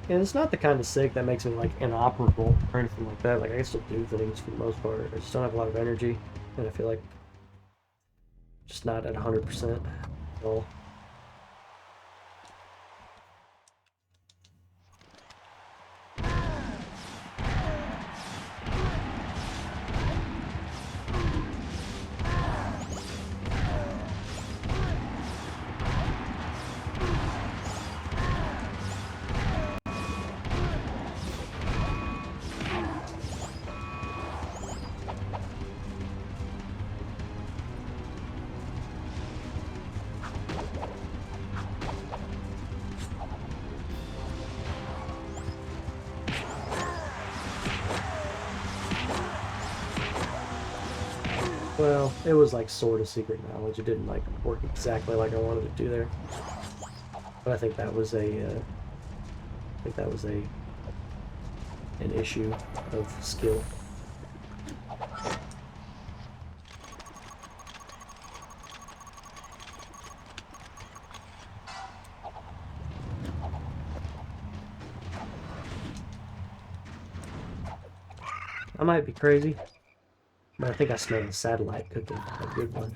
And it's not the kind of sick that makes me like inoperable or anything like that. Like I can still do things for the most part. I just don't have a lot of energy, and I feel like just not at 100% at all. Well, it was like sort of secret knowledge. It didn't like work exactly like I wanted it to there. But I think that was an issue of skill. I might be crazy, but I think I smell a satellite cooking, a good one.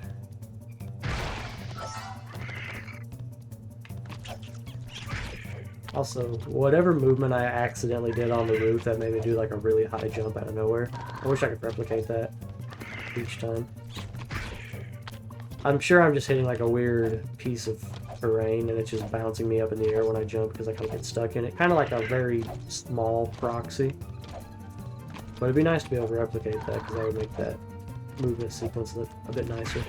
Also, whatever movement I accidentally did on the roof that made me do like a really high jump out of nowhere, I wish I could replicate that each time. I'm sure I'm just hitting like a weird piece of terrain and it's just bouncing me up in the air when I jump because I kind of get stuck in it. Kind of like a very small proxy. But it'd be nice to be able to replicate that because that would make that movement sequence look a bit nicer.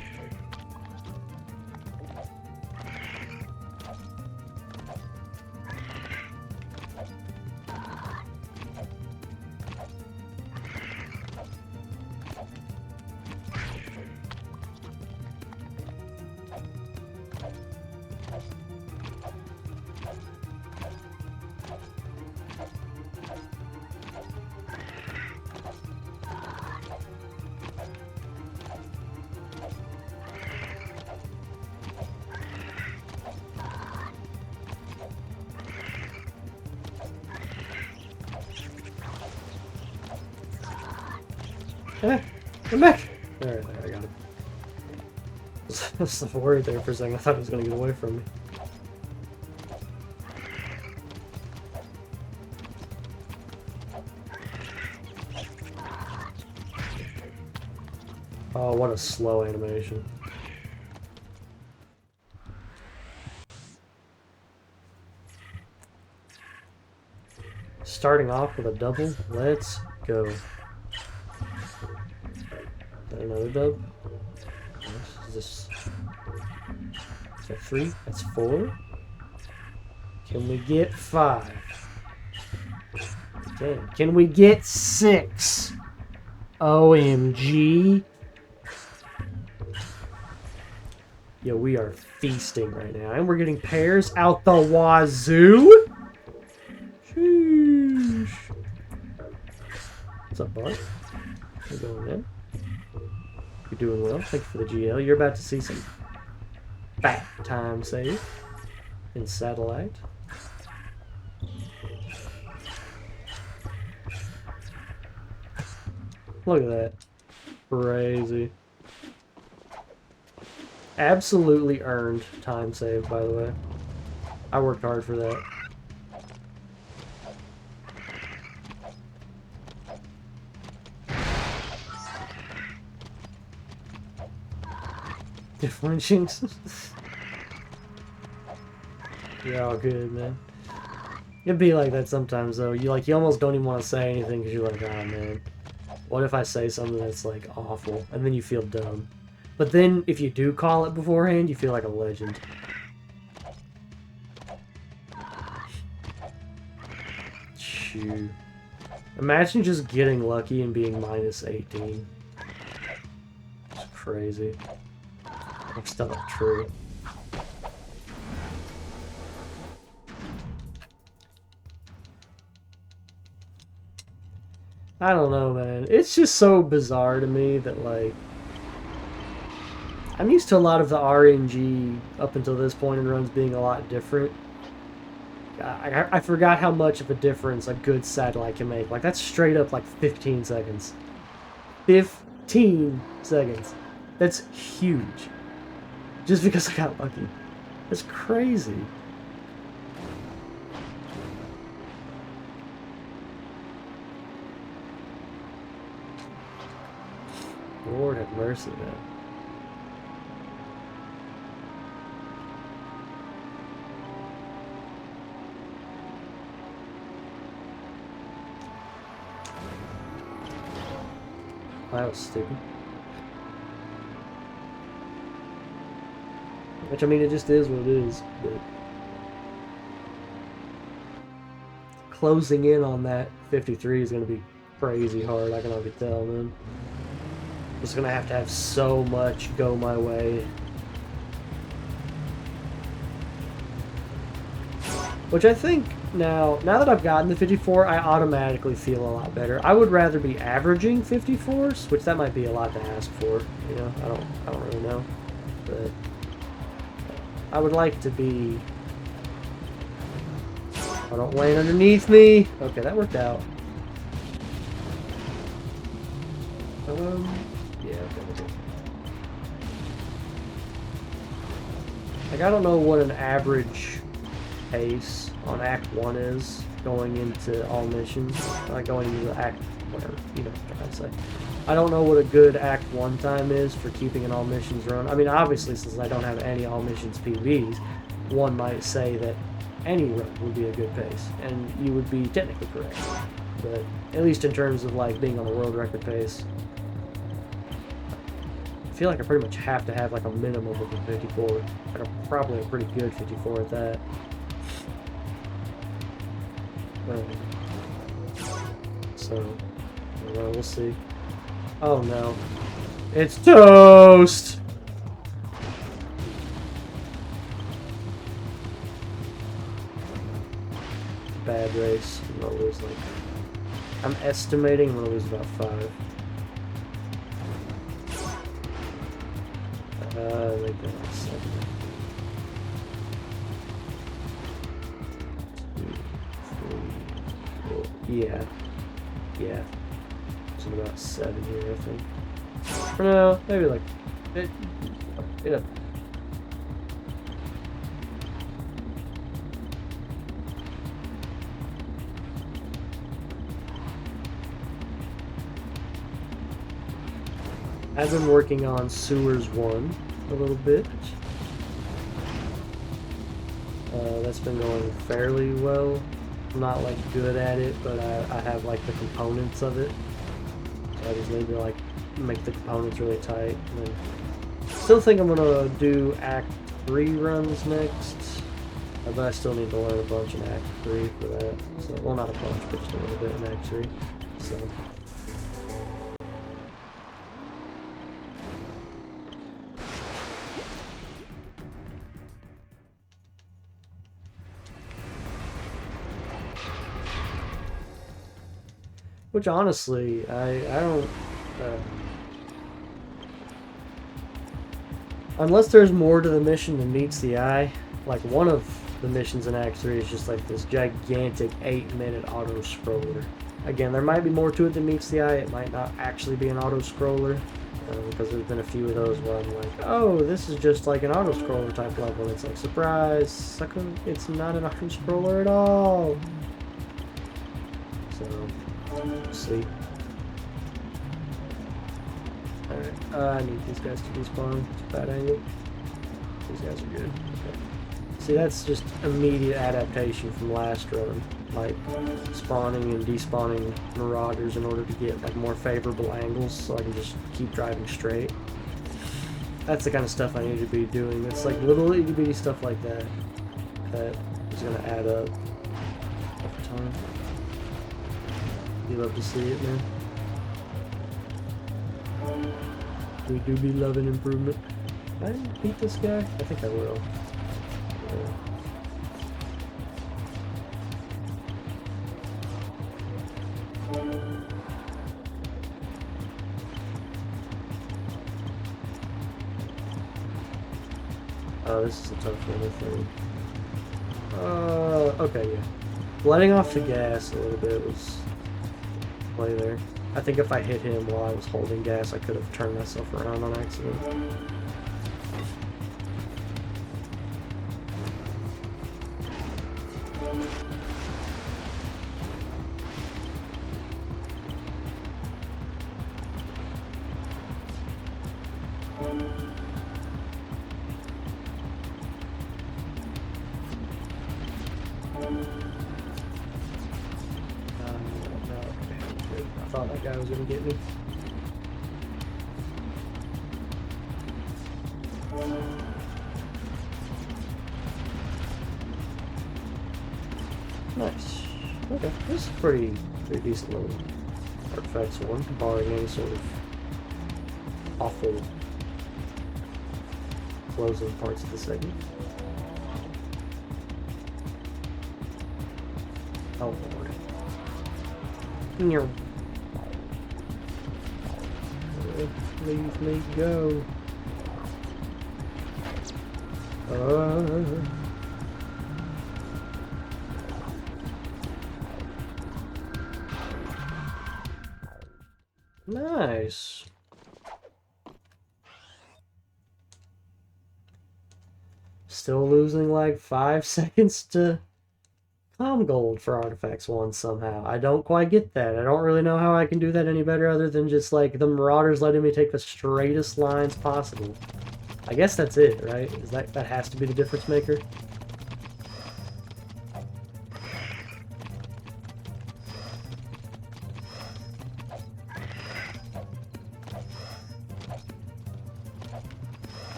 Come back! Alright, I got him. I was worried there for a second. I thought he was going to get away from me. Oh, what a slow animation. Starting off with a double. Let's go. Another dub. Is this? Is that 3? That's 4. Can we get 5? Damn. Can we get 6? OMG. Yo, we are feasting right now. And we're getting pairs out the wazoo. Sheesh. What's up, Bart? How you going, man? You're doing well. Thank you for the GL. You're about to see some fat time save in Satellite. Look at that. Crazy. Absolutely earned time save, by the way. I worked hard for that. Differentiating. You're all good, man. It'd be like that sometimes, though. You almost don't even want to say anything because you're like, oh man, what if I say something that's like awful, and then you feel dumb. But then if you do call it beforehand, you feel like a legend. Shoot. Imagine just getting lucky and being minus 18. It's crazy. It's still not true. I don't know, man. It's just so bizarre to me that, like, I'm used to a lot of the RNG up until this point in runs being a lot different. I forgot how much of a difference a good satellite can make. Like, that's straight up like 15 seconds. 15 seconds. That's huge. Just because I got lucky. That's crazy. Lord have mercy, man. That was stupid. Which, I mean, it just is what it is, but... Closing in on that 53 is going to be crazy hard, I can already tell, man. Just going to have so much go my way. Which I think, now that I've gotten the 54, I automatically feel a lot better. I would rather be averaging 54s, which that might be a lot to ask for, you know, I don't really know. But I would like to be... Oh, don't land underneath me! Okay, that worked out. Yeah, okay. Like, I don't know what an average pace on Act 1 is going into all missions. Like, going into the Act... whatever, you know what I'm trying to say. I don't know what a good Act 1 time is for keeping an all missions run. I mean, obviously, since I don't have any all missions PBs, one might say that any run would be a good pace, and you would be technically correct. But at least in terms of, like, being on the world record pace, I feel like I pretty much have to have, like, a minimum of a 54. Like, probably a pretty good 54 at that. So, well, we'll see. Oh no. It's toast! Bad race. I'm gonna lose like... I'm estimating I'm gonna lose about 5. Like that, 7. 2, 3, 4. Yeah. Yeah. It's about 7 here, I think. Or no, maybe like... yeah. I've been working on Sewers 1 a little bit. That's been going fairly well. I'm not like good at it, but I have like the components of it. So I just need to like make the components really tight. And then still think I'm gonna do Act 3 runs next. But I still need to learn a bunch in Act 3 for that. So, well, not a bunch, but just a little bit in Act 3. So. Which honestly, I don't... unless there's more to the mission than meets the eye, like one of the missions in Act 3 is just like this gigantic 8-minute auto-scroller. Again, there might be more to it than meets the eye, it might not actually be an auto-scroller, because there's been a few of those where I'm like, oh, this is just like an auto-scroller type level, and it's like, surprise, sucker, it's not an auto-scroller at all! So... see. Alright, I need these guys to despawn. It's a bad angle. These guys are good. Okay. See, that's just immediate adaptation from last run. Like, spawning and despawning marauders in order to get like more favorable angles so I can just keep driving straight. That's the kind of stuff I need to be doing. It's like little itty-bitty stuff like that that is going to add up over time. You love to see it, man. We do be loving improvement. Can I beat this guy? I think I will. Oh, this is a tough one, I think. Okay, yeah. Letting off the gas a little bit was play there. I think if I hit him while I was holding gas, I could have turned myself around on accident. I thought that guy was gonna get me. Nice. Okay, this is pretty decent little artifacts one, barring any sort of awful closing parts of the segment. Oh lord. No. Leave me go. Nice. Still losing like 5 seconds to gold for artifacts one somehow. I don't quite get that. I don't really know how I can do that any better other than just like the Marauders letting me take the straightest lines possible. I guess that's it, right? Is that has to be the difference maker?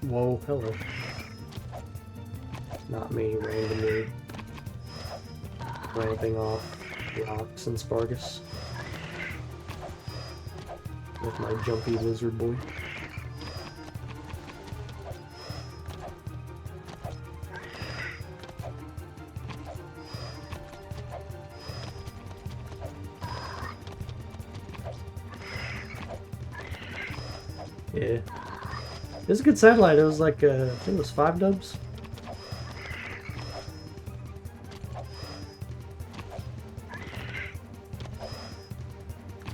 Whoa, hello. Not me randomly ramping off rocks and Spargus with my jumpy lizard boy. Yeah. It was a good satellite. It was like, I think it was 5 dubs.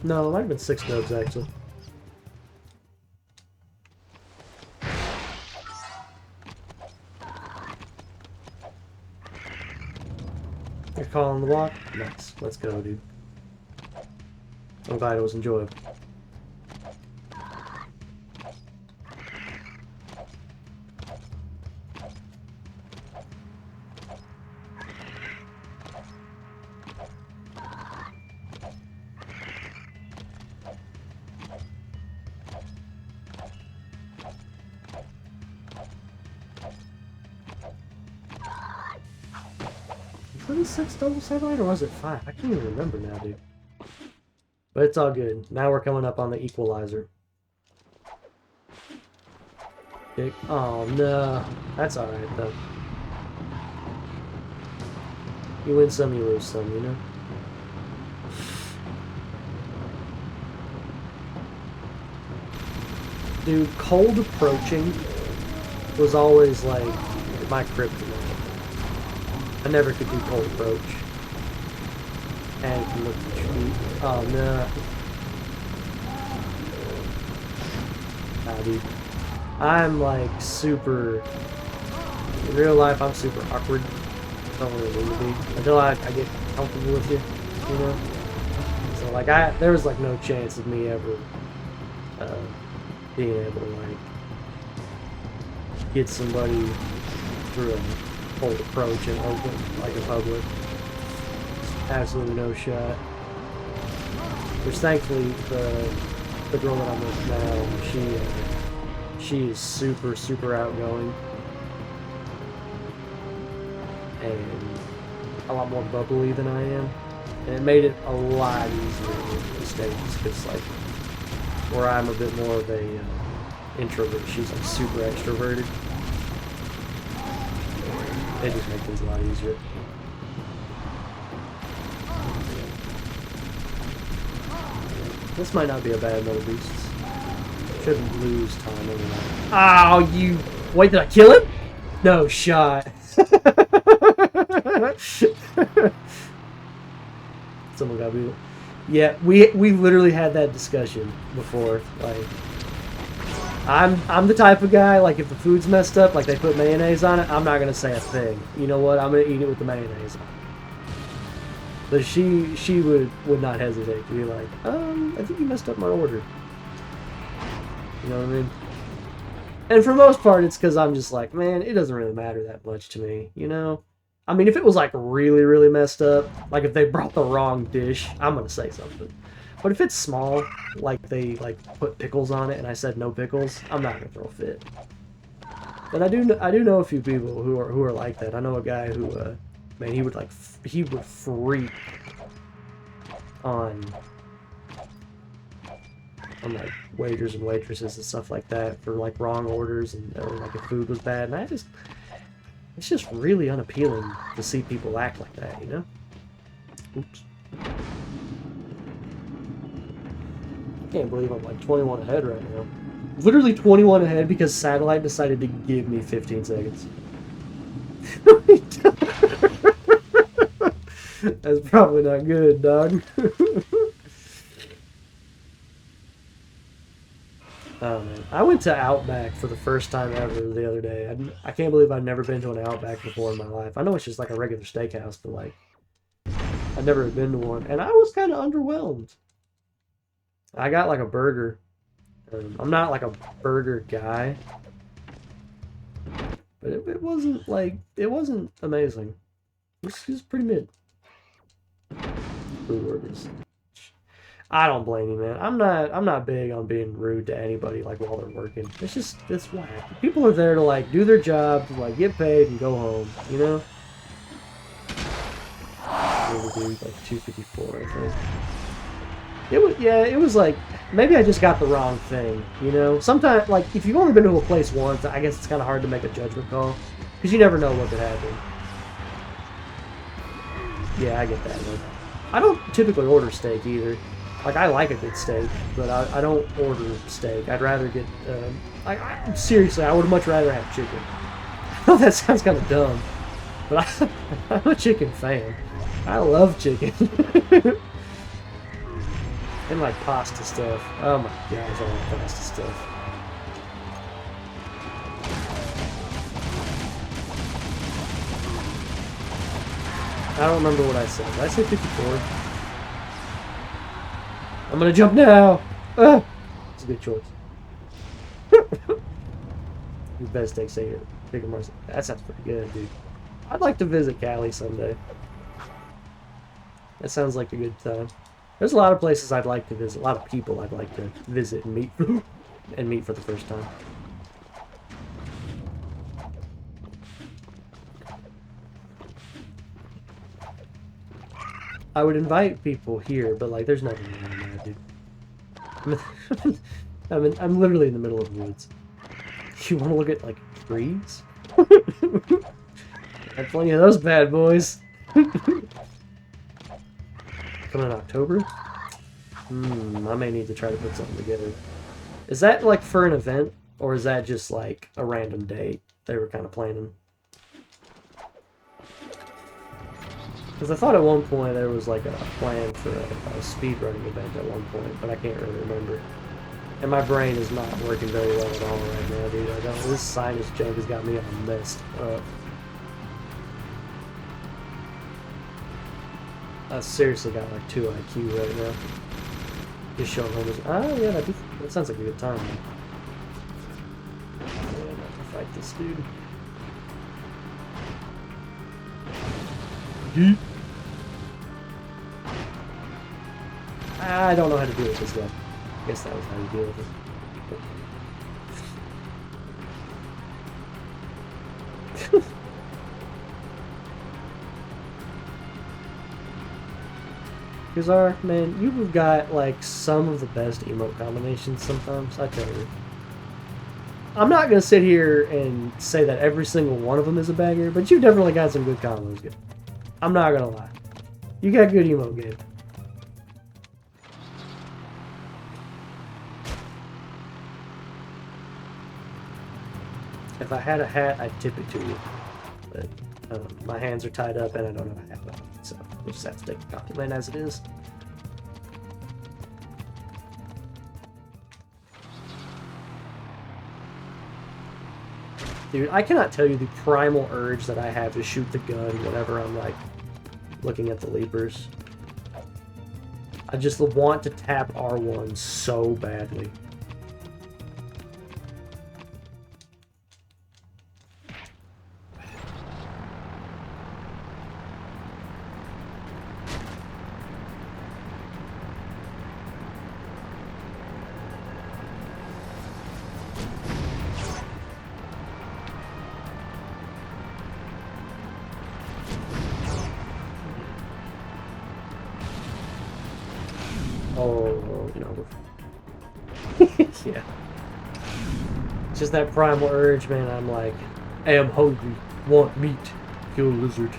No, it might have been 6 dubs, actually. You're calling the block? Nice. Let's go, dude. I'm glad it was enjoyable. Was it 6 double satellite or was it 5? I can't even remember now, dude. But it's all good. Now we're coming up on the equalizer. Oh no. That's alright though. You win some, you lose some, you know? Dude, cold approaching was always like my kryptonite. I never could do cold approach. And you can look at your feet. Oh no. Nah, dude. I'm like super. In real life, I'm super awkward. Don't really need to be until I get comfortable with you, you know. So like there was like no chance of me ever being able to like get somebody through a cold approach and open like in public. Absolutely no shot. Which thankfully the girl that I'm with now, she is super outgoing and a lot more bubbly than I am, and it made it a lot easier with the stages because like where I'm a bit more of a introvert. She's like super extroverted. It just makes things a lot easier. This might not be a bad Metal Beasts. Shouldn't lose time anyway. Oh, you... Wait, did I kill him? No shot. Someone got beat. Yeah, we literally had that discussion before. Like, I'm the type of guy, like, if the food's messed up, like they put mayonnaise on it, I'm not gonna say a thing. You know what? I'm gonna eat it with the mayonnaise on. But she would not hesitate to be like, I think you messed up my order. You know what I mean? And for the most part, it's because I'm just like, man, it doesn't really matter that much to me, you know? I mean, if it was like really, really messed up, like if they brought the wrong dish, I'm gonna say something. But if it's small, like they like put pickles on it and I said no pickles, I'm not gonna throw a fit. And I do know a few people who are like that. I know a guy who, man, he would freak on like waiters and waitresses and stuff like that for like wrong orders and or like if food was bad. And it's just really unappealing to see people act like that, you know? Oops. I can't believe I'm like 21 ahead right now. Literally 21 ahead because Satellite decided to give me 15 seconds. That's probably not good, dog. Oh man, I went to Outback for the first time ever the other day. I can't believe I've never been to an Outback before in my life. I know it's just like a regular steakhouse, but like, I've never been to one, and I was kind of underwhelmed. I got like a burger. I'm not like a burger guy, but it wasn't amazing. It was pretty mid. Food orders. I don't blame you, man. I'm not big on being rude to anybody like while they're working. It's whack. People are there to like do their job, to like get paid and go home, you know? Really do like 254, I think. It was like maybe I just got the wrong thing, you know? Sometimes like if you've only been to a place once, I guess it's kinda hard to make a judgment call. Because you never know what could happen. Yeah, I get that one. I don't typically order steak either. Like, I like a good steak, but I don't order steak. I'd rather get, seriously, I would much rather have chicken. I know that sounds kind of dumb, but I'm a chicken fan. I love chicken. And, like, pasta stuff. Oh my gosh, I love pasta stuff. I don't remember what I said. Did I say 54? I'm gonna jump now! It's a good choice. Your best steak here. That sounds pretty good, dude. I'd like to visit Cali someday. That sounds like a good time. There's a lot of places I'd like to visit. A lot of people I'd like to visit and meet for the first time. I would invite people here, but like, there's nothing around there, dude. I'm literally in the middle of the woods. You want to look at like trees? Got plenty of those bad boys. Coming in October? I may need to try to put something together. Is that like for an event, or is that just like a random date they were kind of planning? Because I thought at one point there was like a plan for a speedrunning event at one point, but I can't really remember. And my brain is not working very well at all right now, dude. This sinus junk has got me all messed up. I seriously got like 2 IQ right now. Just showing home. Oh yeah, that sounds like a good time. Man. Yeah, I'm gonna fight this dude. Yeet. I don't know how to deal with this guy. I guess that was how you deal with it. Kazar, man, you've got like some of the best emote combinations sometimes, I tell you. I'm not gonna sit here and say that every single one of them is a banger, but you've definitely got some good combos, Gabe. I'm not gonna lie. You got good emote, Gabe. If I had a hat, I'd tip it to you. But my hands are tied up and I don't have a hat on, so we'll just have to take the compliment as it is. Dude, I cannot tell you the primal urge that I have to shoot the gun whenever I'm, like, looking at the leapers. I just want to tap R1 so badly. Oh, no. Yeah. It's just that primal urge, man. I'm like, I am hungry, want meat, kill a lizard.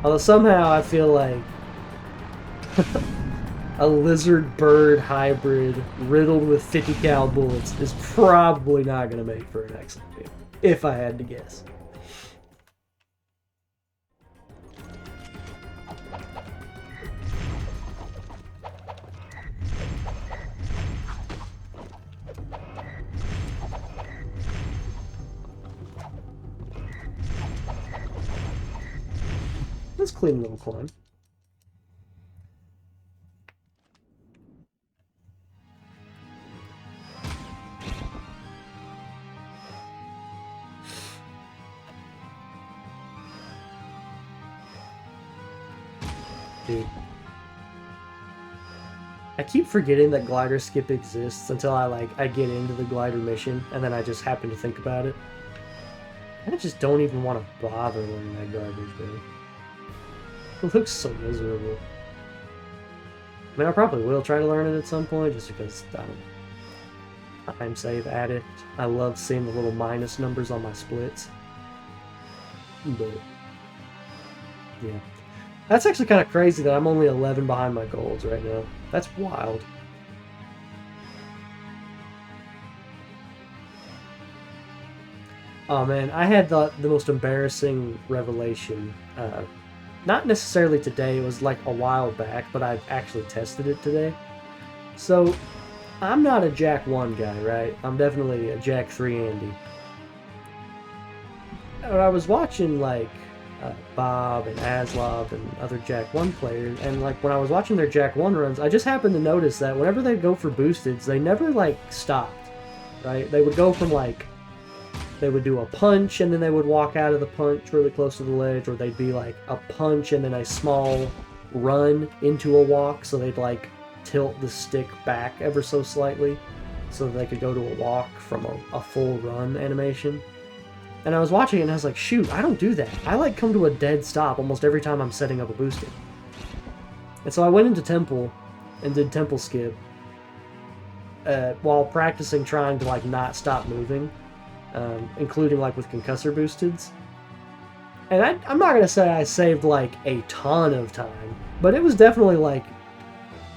Although somehow I feel like a lizard-bird hybrid riddled with 50 cal bullets is probably not going to make for an excellent game, if I had to guess. Let's clean little climb. Dude. I keep forgetting that glider skip exists until I get into the glider mission and then I just happen to think about it. I just don't even want to bother learning that garbage, man. It looks so miserable. I mean, I probably will try to learn it at some point just because I'm save addict. I love seeing the little minus numbers on my splits. But yeah. That's actually kind of crazy that I'm only 11 behind my goals right now. That's wild. Oh man, I had the most embarrassing revelation. Not necessarily today, it was like a while back, but I actually tested it today. So, I'm not a Jack 1 guy, right? I'm definitely a Jack 3 Andy. When I was watching, like, Bob and Aslov and other Jack 1 players, and, like, when I was watching their Jack 1 runs, I just happened to notice that whenever they'd go for boosteds, they never, like, stopped, right? They would go from, like, they would do a punch, and then they would walk out of the punch really close to the ledge, or they'd be like a punch and then a small run into a walk, so they'd like tilt the stick back ever so slightly so that they could go to a walk from a full run animation. And I was watching it and I was like, shoot, I don't do that. I like come to a dead stop almost every time I'm setting up a boosted. And so I went into Temple and did Temple skip while practicing trying to like not stop moving. Including like with concussor boosteds. And I'm not gonna say I saved like a ton of time, but it was definitely like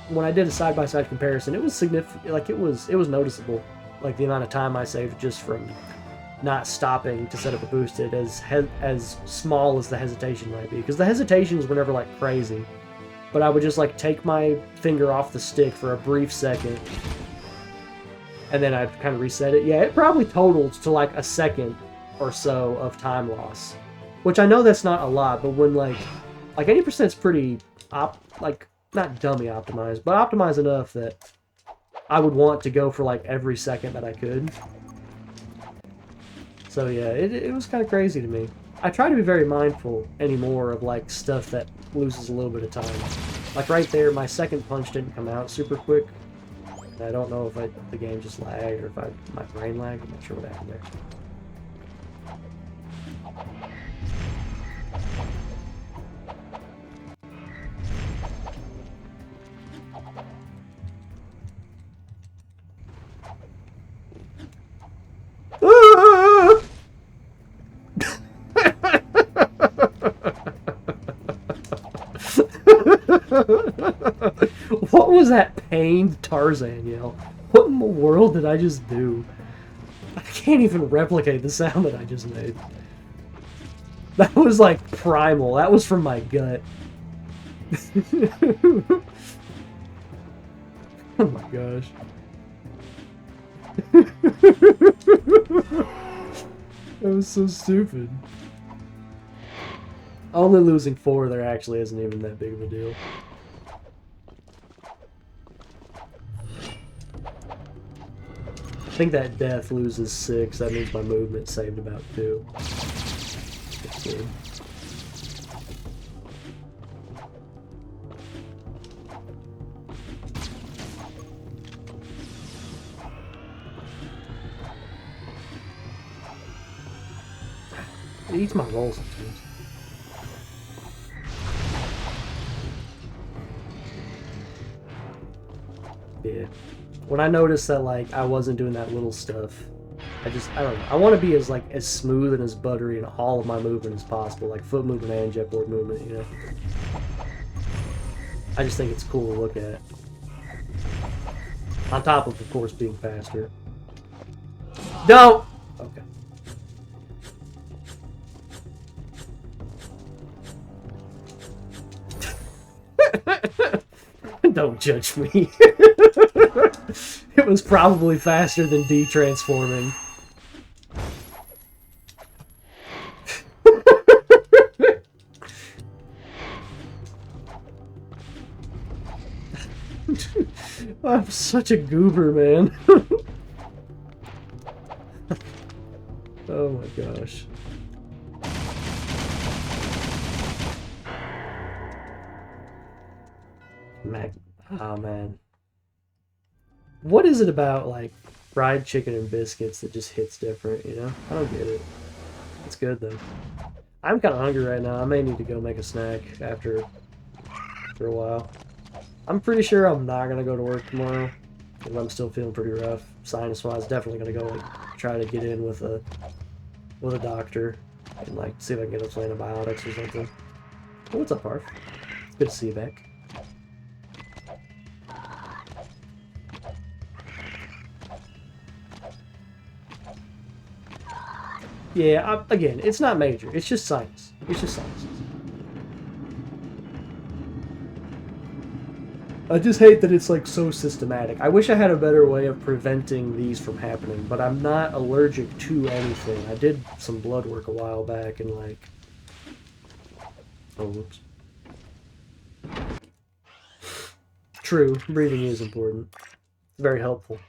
when I did a side-by-side comparison, it was significant. Like it was noticeable, like the amount of time I saved just from not stopping to set up a boosted, as small as the hesitation might be, because the hesitations were never like crazy, but I would just like take my finger off the stick for a brief second. And then I'd kind of reset it. Yeah, it probably totaled to like a second or so of time loss. Which I know that's not a lot, but when like 80%'s pretty, like, not dummy optimized, but optimized enough that I would want to go for like every second that I could. So yeah, it was kind of crazy to me. I try to be very mindful anymore of like stuff that loses a little bit of time. Like right there, my second punch didn't come out super quick. I don't know if the game just lagged or if my brain lagged. I'm not sure what happened there. What was that pained Tarzan yell? What in the world did I just do? I can't even replicate the sound that I just made. That was like primal. That was from my gut. Oh my gosh. That was so stupid. Only losing 4 there actually isn't even that big of a deal. I think that death loses 6. That means my movement saved about 2. That's good. It eats my roll sometimes. Yeah. When I noticed that, like, I wasn't doing that little stuff, I don't know. I want to be as smooth and as buttery in all of my movement as possible, like foot movement and jetboard movement, you know? I just think it's cool to look at. On top of course, being faster. Don't! Okay. Don't judge me. It was probably faster than de-transforming. I'm such a goober, man. Oh my gosh. Oh man. What is it about, like, fried chicken and biscuits that just hits different, you know? I don't get it. It's good, though. I'm kind of hungry right now. I may need to go make a snack after a while. I'm pretty sure I'm not going to go to work tomorrow, because I'm still feeling pretty rough. Sinus-wise, definitely going to go, like, try to get in with a doctor and, like, see if I can get some antibiotics or something. Oh, what's up, Harf? It's good to see you back. Yeah, again, it's not major. It's just sinus. It's just sinuses. I just hate that it's, like, so systematic. I wish I had a better way of preventing these from happening, but I'm not allergic to anything. I did some blood work a while back and, like... Oh, whoops. True, breathing is important. It's very helpful.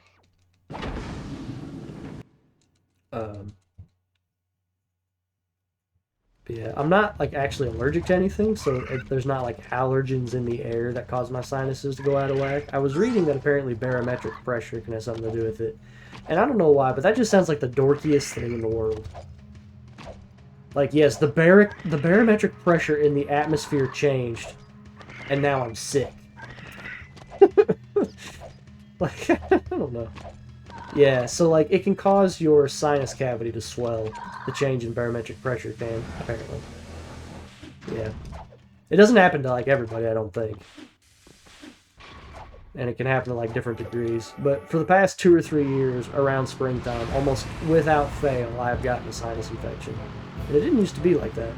Yeah, I'm not, like, actually allergic to anything, so there's not, like, allergens in the air that cause my sinuses to go out of whack. I was reading that apparently barometric pressure can have something to do with it. And I don't know why, but that just sounds like the dorkiest thing in the world. Like, yes, the barometric pressure in the atmosphere changed, and now I'm sick. Like, I don't know. Yeah, so, like, it can cause your sinus cavity to swell. The change in barometric pressure can, apparently. Yeah. It doesn't happen to, like, everybody, I don't think. And it can happen to, like, different degrees. But for the past 2 or 3 years, around springtime, almost without fail, I've gotten a sinus infection. And it didn't used to be like that.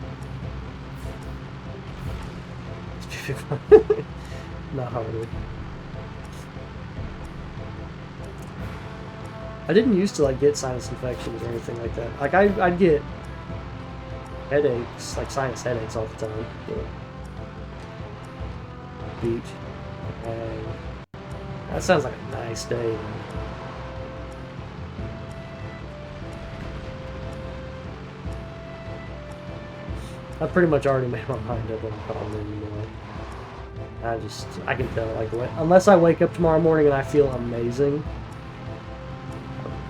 Not hardly. I didn't used to, like, get sinus infections or anything like that. Like, I'd get headaches, like sinus headaches all the time. But... Beach. And that sounds like a nice day, man. I've pretty much already made my mind up on calling anymore. I can tell, like, unless I wake up tomorrow morning and I feel amazing,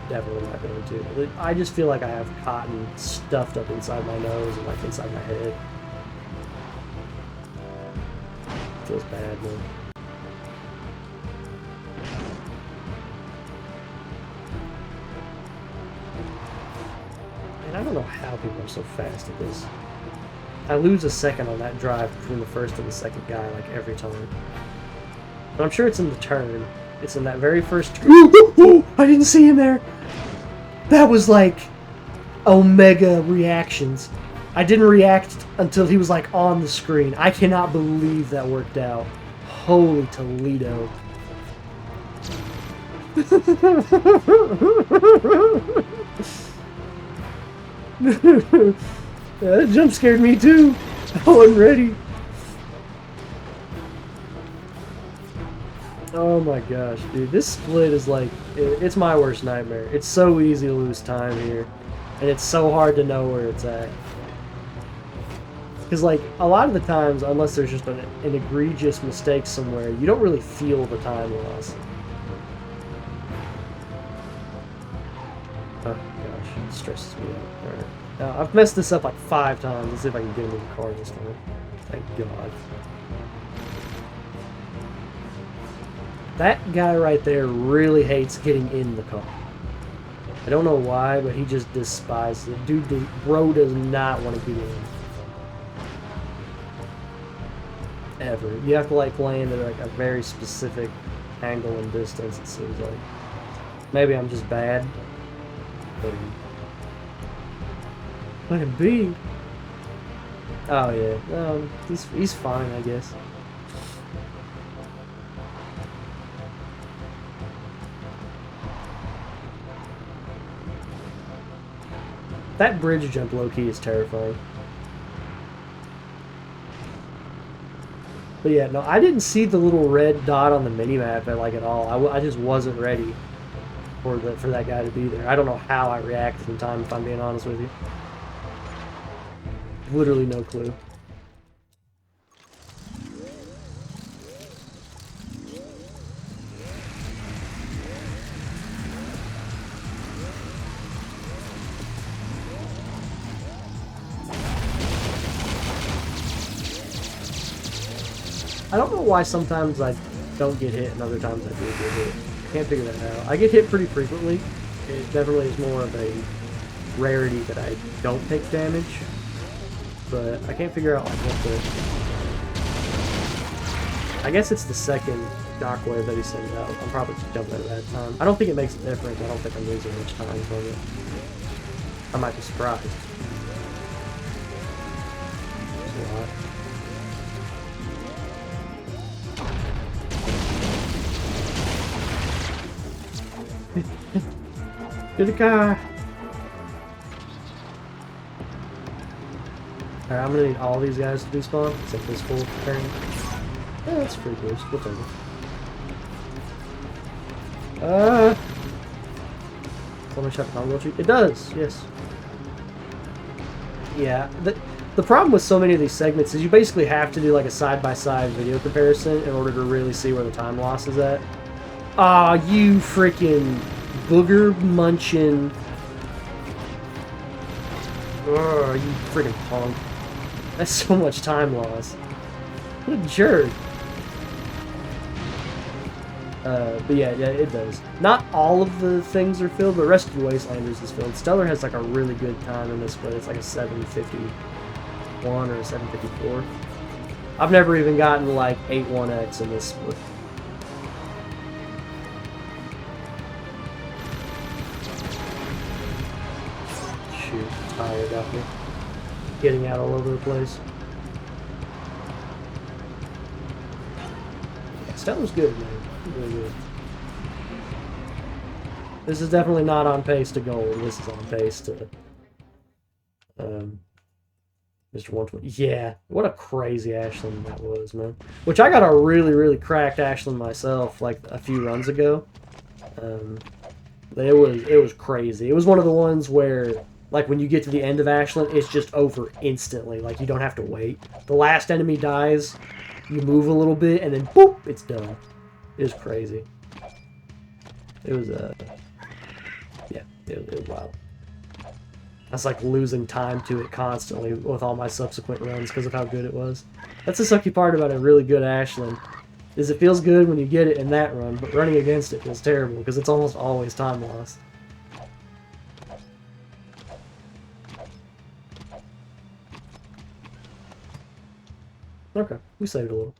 definitely not going to. I just feel like I have cotton stuffed up inside my nose and, like, inside my head. It feels bad, man. And I don't know how people are so fast at this. I lose a second on that drive between the first and the second guy, like, every time. But I'm sure it's in the turn. It's in that very first turn. Ooh, I didn't see him there! That was like Omega reactions. I didn't react until he was like on the screen. I cannot believe that worked out. Holy Toledo. That jump scared me too. I wasn't ready. Oh my gosh, dude. This split is like, it's my worst nightmare. It's so easy to lose time here. And it's so hard to know where it's at. Because like, a lot of the times, unless there's just an egregious mistake somewhere, you don't really feel the time loss. Oh gosh, it stresses me out. Alright. Now, I've messed this up like 5 times. Let's see if I can get him in the car this time. Thank God. That guy right there really hates getting in the car. I don't know why, but he just despises it. Dude, bro does not want to get in. Ever. You have to like land at like a very specific angle and distance, it seems like. Maybe I'm just bad. But let him be. Oh yeah. He's fine, I guess. That bridge jump low-key is terrifying. But yeah, no, I didn't see the little red dot on the minimap at all. I just wasn't ready for that guy to be there. I don't know how I reacted in time, if I'm being honest with you. Literally no clue. I don't know why sometimes I don't get hit and other times I do get hit. Can't figure that out. I get hit pretty frequently. It definitely is more of a rarity that I don't take damage. But I can't figure out like what the... I guess it's the second shockwave that he sends out. I'm probably just jumping at that time. I don't think it makes a difference. I don't think I'm losing much time from it. I might be surprised. That's a lot. To the car! Alright, I'm gonna need all these guys to despawn, except this full turn. Yeah, that's pretty boost. We'll take it. Let me check the combo tree. It does, yes. Yeah, the problem with so many of these segments is you basically have to do like a side-by-side video comparison in order to really see where the time loss is at. Aw, you freaking booger munchin'. Ugh, you freaking punk. That's so much time loss. What a jerk. But yeah, it does. Not all of the things are filled, but Rescue Wastelanders is filled. Stellar has like a really good time in this split. It's like a 751 or a 754. I've never even gotten like 8-1X in this split. Shoot, tired got me. Getting out all over the place. Yeah, Stellar's good, man. Really good. This is definitely not on pace to gold. This is on pace to Mr. 120. Yeah, what a crazy Ashland that was, man. Which I got a really, really cracked Ashland myself like a few runs ago. It was crazy. It was one of the ones where like when you get to the end of Ashland, it's just over instantly. Like you don't have to wait. The last enemy dies, you move a little bit, and then boop, it's done. It was crazy. It was yeah, it was wild. I was like losing time to it constantly with all my subsequent runs because of how good it was. That's the sucky part about a really good Ashland, is it feels good when you get it in that run, but running against it feels terrible because it's almost always time loss. Okay, we saved a little.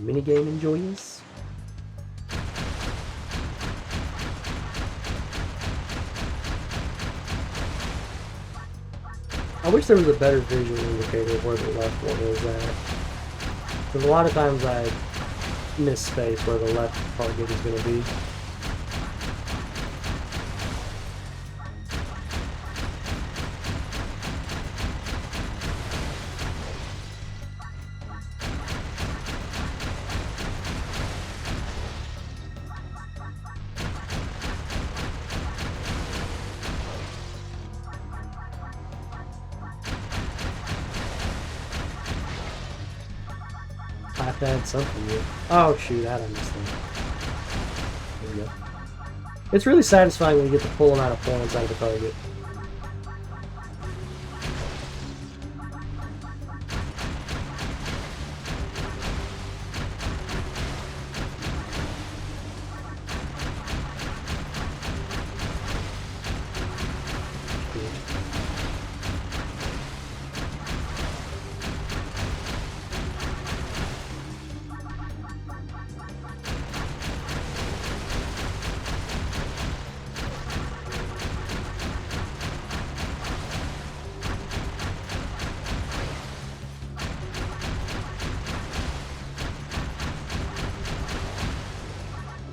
minigame enjoyers. I wish there was a better visual indicator of where the left one is at. Because a lot of times I miss space where the left target is going to be. I have to add something here. Oh shoot, I missed them. There we go. It's really satisfying when you get the full amount of points out of the target.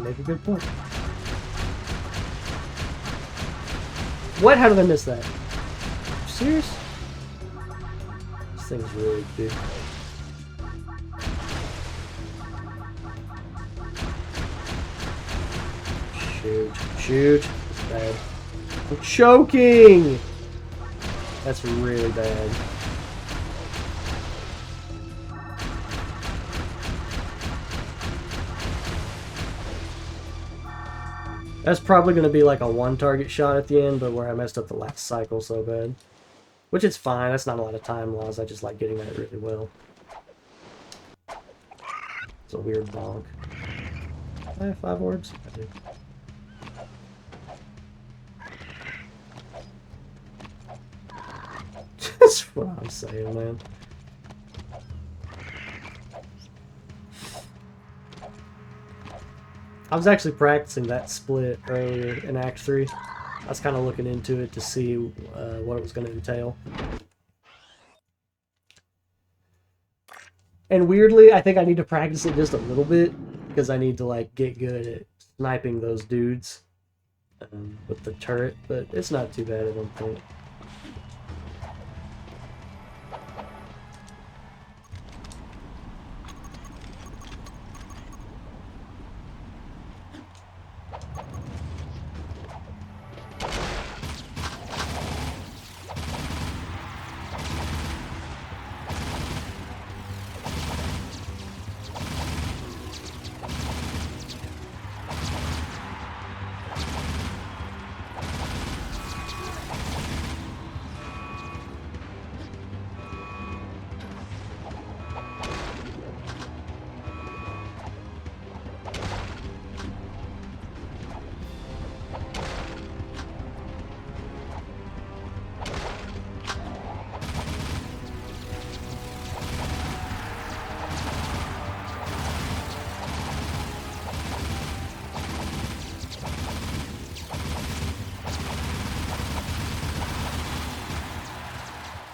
Make a good point. What? How did I miss that? You serious? This thing's really big. Shoot. Shoot. It's bad. I'm choking! That's really bad. That's probably going to be like a one-target shot at the end, but where I messed up the last cycle so bad. Which is fine, that's not a lot of time loss, I just like getting that really well. It's a weird bonk. I have 5 orbs? I do. That's what I'm saying, man. I was actually practicing that split earlier in Act 3. I was kind of looking into it to see what it was going to entail. And weirdly, I think I need to practice it just a little bit, because I need to like get good at sniping those dudes with the turret, but it's not too bad, I don't think.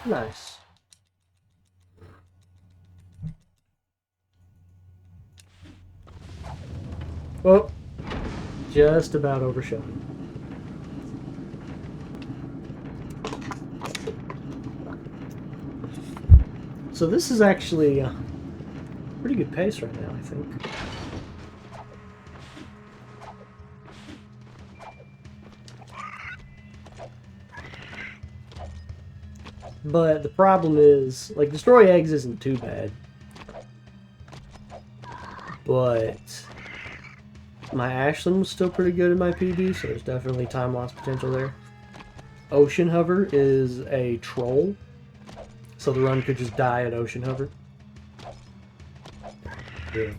Nice. Well, just about overshot. So this is actually a pretty good pace right now, I think. But the problem is, like, destroy eggs isn't too bad. But my Ashland was still pretty good in my PB, so there's definitely time loss potential there. Ocean Hover is a troll, so the run could just die at Ocean Hover. Yeah.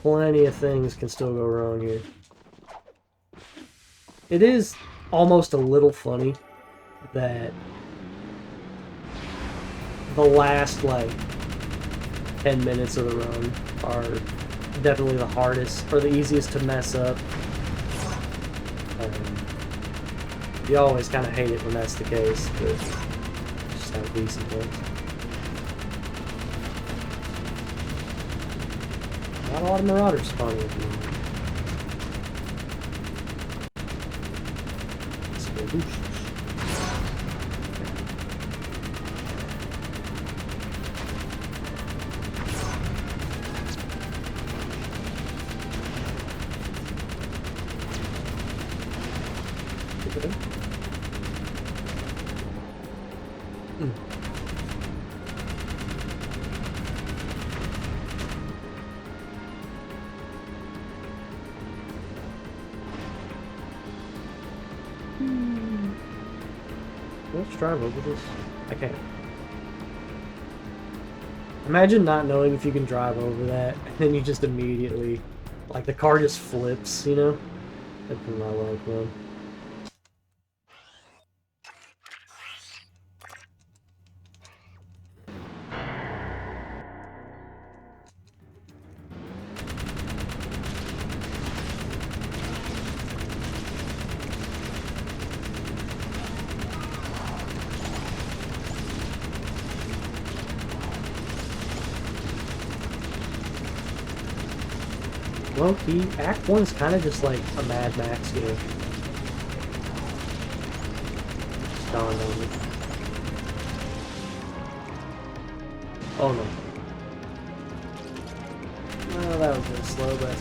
Plenty of things can still go wrong here. It is almost a little funny that the last, like, 10 minutes of the run are definitely the hardest, or the easiest to mess up. You always kind of hate it when that's the case, but it's just how decent it is. Not a lot of Marauders spawning with you. Let's go boost. Let's drive over this. I can't. Imagine not knowing if you can drive over that, and then you just immediately, like, the car just flips, you know? That'd be my luck, man. Low-key, Act 1's kind of just like a Mad Max game. Just dawned on me. Oh no. Oh, that was really slow, but...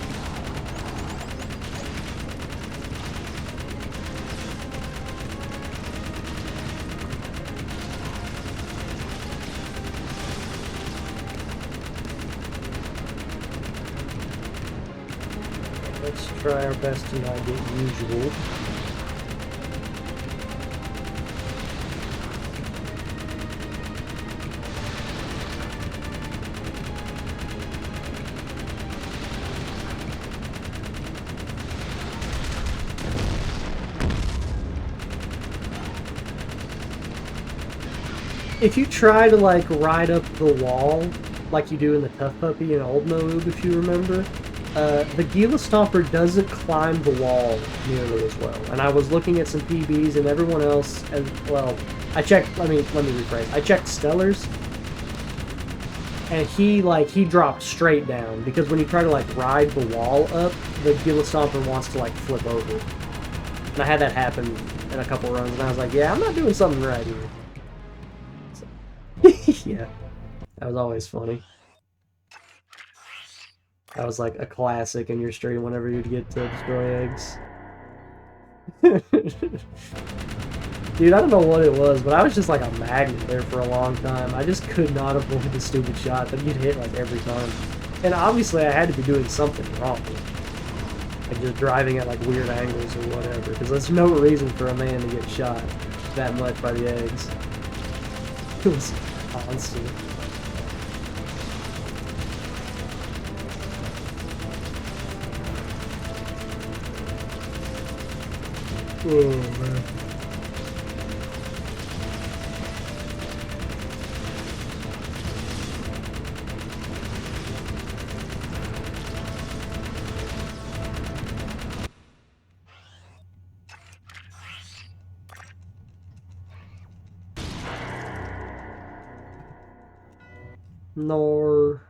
Let's try our best to not get usual. If you try to like ride up the wall like you do in the Tough Puppy and Old Noob, if you remember, the Gila Stomper doesn't climb the wall nearly as well. And I was looking at some PBs and everyone else, and well, I checked, let me rephrase. I checked Stellar's, and he dropped straight down, because when you try to like ride the wall up, the Gila Stomper wants to like flip over. And I had that happen in a couple runs, and I was like, yeah, I'm not doing something right here. So, yeah, that was always funny. That was like a classic in your stream whenever you'd get to destroy eggs. Dude, I don't know what it was, but I was just like a magnet there for a long time. I just could not avoid the stupid shot that you'd hit like every time. And obviously I had to be doing something wrong. Like just driving at like weird angles or whatever, because there's no reason for a man to get shot that much by the eggs. It was constant. Oh, man. Nor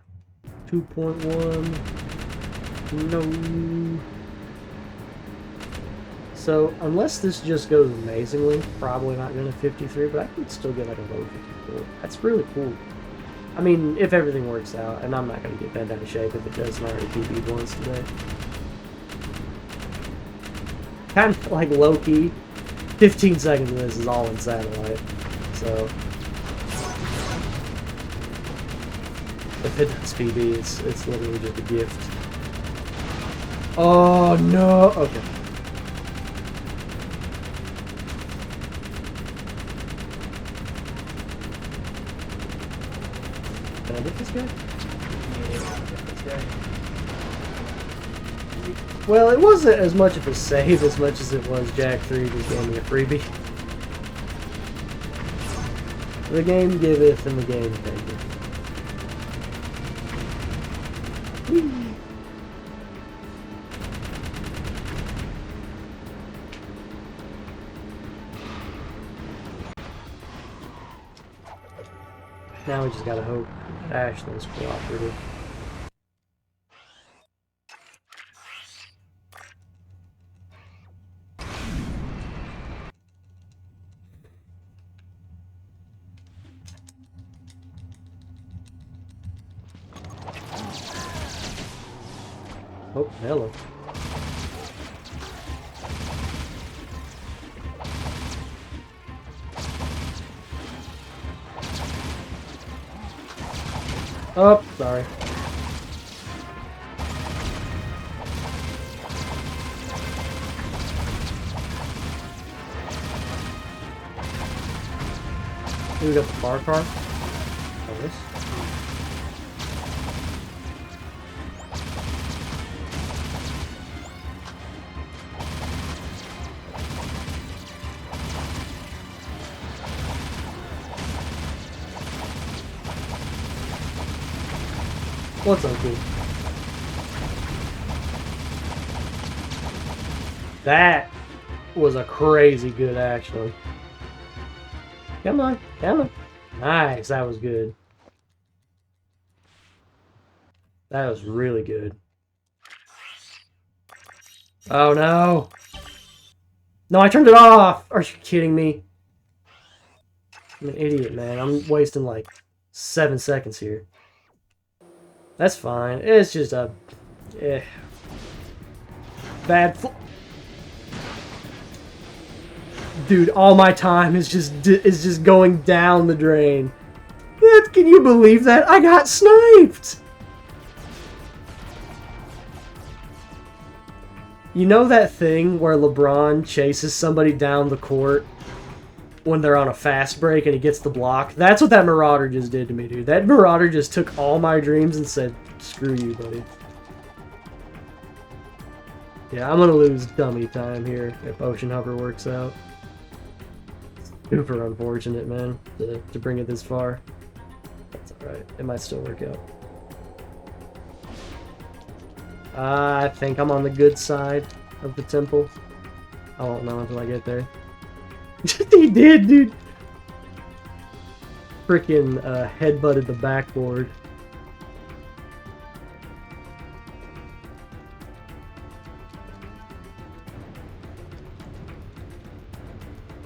2.1. No. So, unless this just goes amazingly, probably not going to 53, but I could still get like a low 54. That's really cool. I mean, if everything works out, and I'm not going to get bent out of shape if it doesn't already PB'd once today. Kind of like low-key, 15 seconds of this is all in satellite, so... If it does PB, it's literally just a gift. Oh, no! Okay. Can I get this guy? Yeah, get this guy. Well, it wasn't as much of a save as much as it was Jack 3 just gave me a freebie. The game giveth and the game taketh. Now we just gotta hope Ashley's cooperative. Oh, hello. Oh, sorry. We got the bar car. Oh, this. What's uncool? That was a crazy good, actually. Come on, come on. Nice, that was good. That was really good. Oh no! No, I turned it off! Are you kidding me? I'm an idiot, man. I'm wasting like 7 seconds here. That's fine. It's just a... bad... Dude, all my time is just going down the drain. Can you believe that? I got sniped! You know that thing where LeBron chases somebody down the court when they're on a fast break and he gets the block? That's what that Marauder just did to me, dude. That Marauder just took all my dreams and said, screw you, buddy. Yeah, I'm gonna lose dummy time here if Ocean Hover works out. Super unfortunate, man, to bring it this far. That's alright. It might still work out. I think I'm on the good side of the temple. I won't know until I get there. He did, dude! Freaking headbutted the backboard.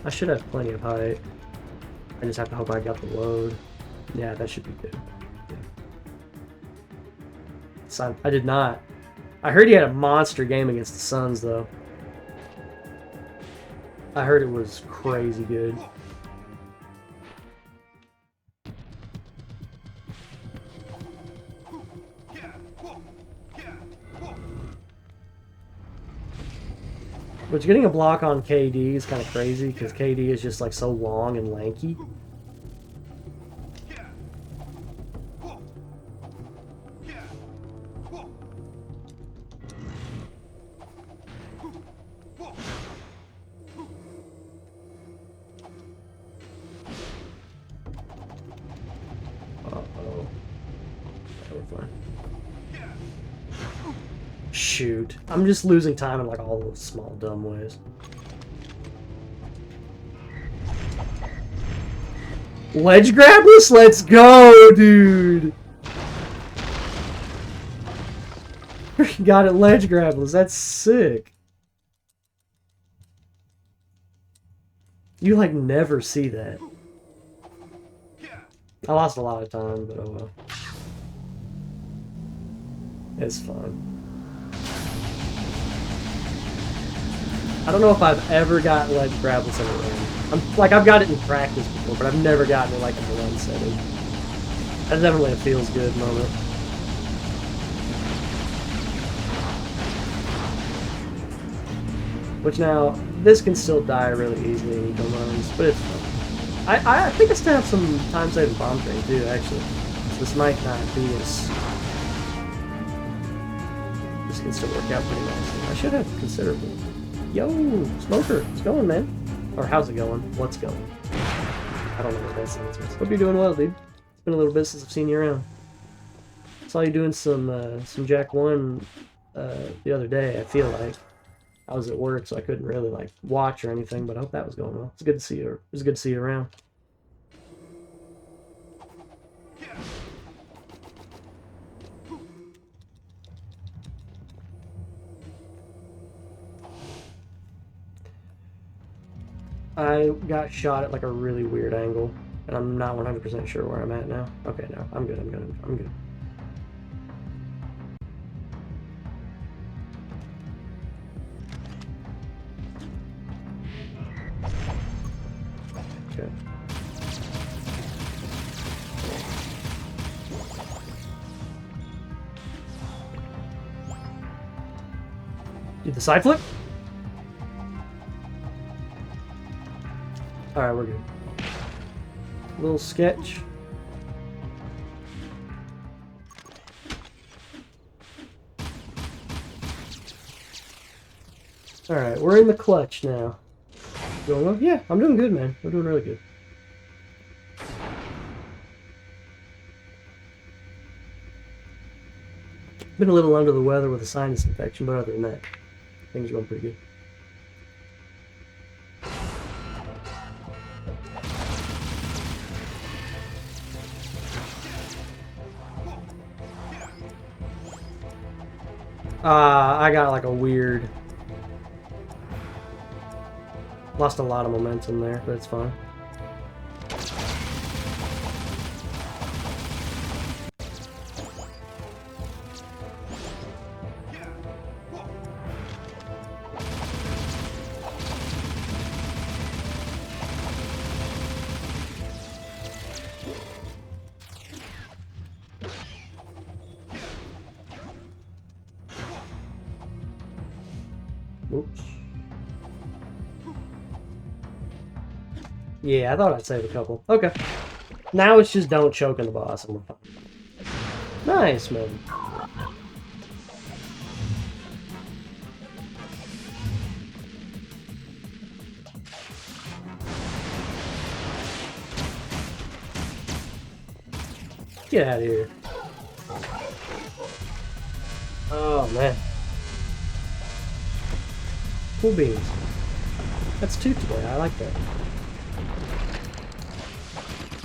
I should have plenty of height. I just have to hope I got the load. Yeah, that should be good. Yeah. So I did not. I heard he had a monster game against the Suns, though. I heard it was crazy good. Which, getting a block on KD is kind of crazy, because KD is just like so long and lanky. Uh-oh. We're fine. Shoot. I'm just losing time in like all those small dumb ways. Ledge grabless? Let's go, dude! Got it, ledge grabless. That's sick. You like never see that. I lost a lot of time, but oh well. It's fine. I don't know if I've ever got ledge grabless in a run. I've got it in practice before, but I've never gotten it like in a run setting. That's definitely a feels good moment. Which now, this can still die really easily in eco runs, but it's fun. I think I still have some time-saving bomb train too, actually. So this might not be as... This can still work out pretty nicely. I should have considerable. Yo, Smoker, it's going, man. Or how's it going? What's going? I don't know what that means. Hope you're doing well, dude. It's been a little bit since I've seen you around. Saw you doing some Jack 1 the other day. I feel like I was at work, so I couldn't really like watch or anything. But I hope that was going well. It's good to see you. It was good to see you around. I got shot at like a really weird angle, and I'm not 100% sure where I'm at now. Okay, no, I'm good. I'm good. I'm good. Okay. Do the side flip? Alright, we're good. Little sketch. Alright, we're in the clutch now. Going well? Yeah, I'm doing good, man. I'm doing really good. Been a little under the weather with a sinus infection, but other than that, things are going pretty good. I got like a weird... Lost a lot of momentum there, but it's fine. Oops. Yeah, I thought I'd save a couple. Okay. Now it's just don't choke in the boss and we're fine. Nice, man. Get out of here. Oh, man. Cool beans. That's two today. I like that.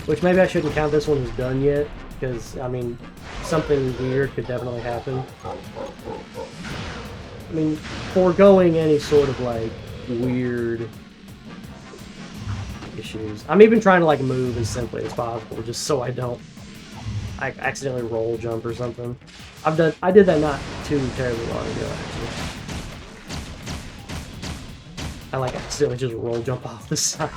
Which maybe I shouldn't count this one as done yet, because, I mean, something weird could definitely happen. I mean, foregoing any sort of, like, weird issues. I'm even trying to, like, move as simply as possible, just so I don't, like, accidentally roll jump or something. I did that not too terribly long ago, actually. I, like, accidentally just roll jump off the side.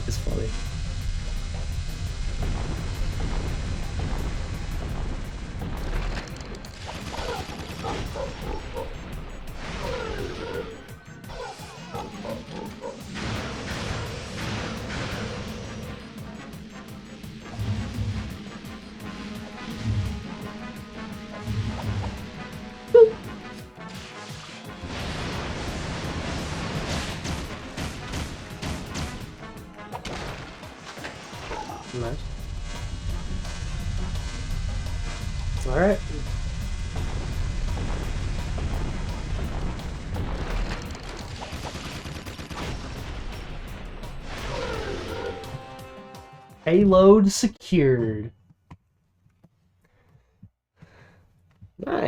It's funny. Nice. Alright. Payload secured. Nice.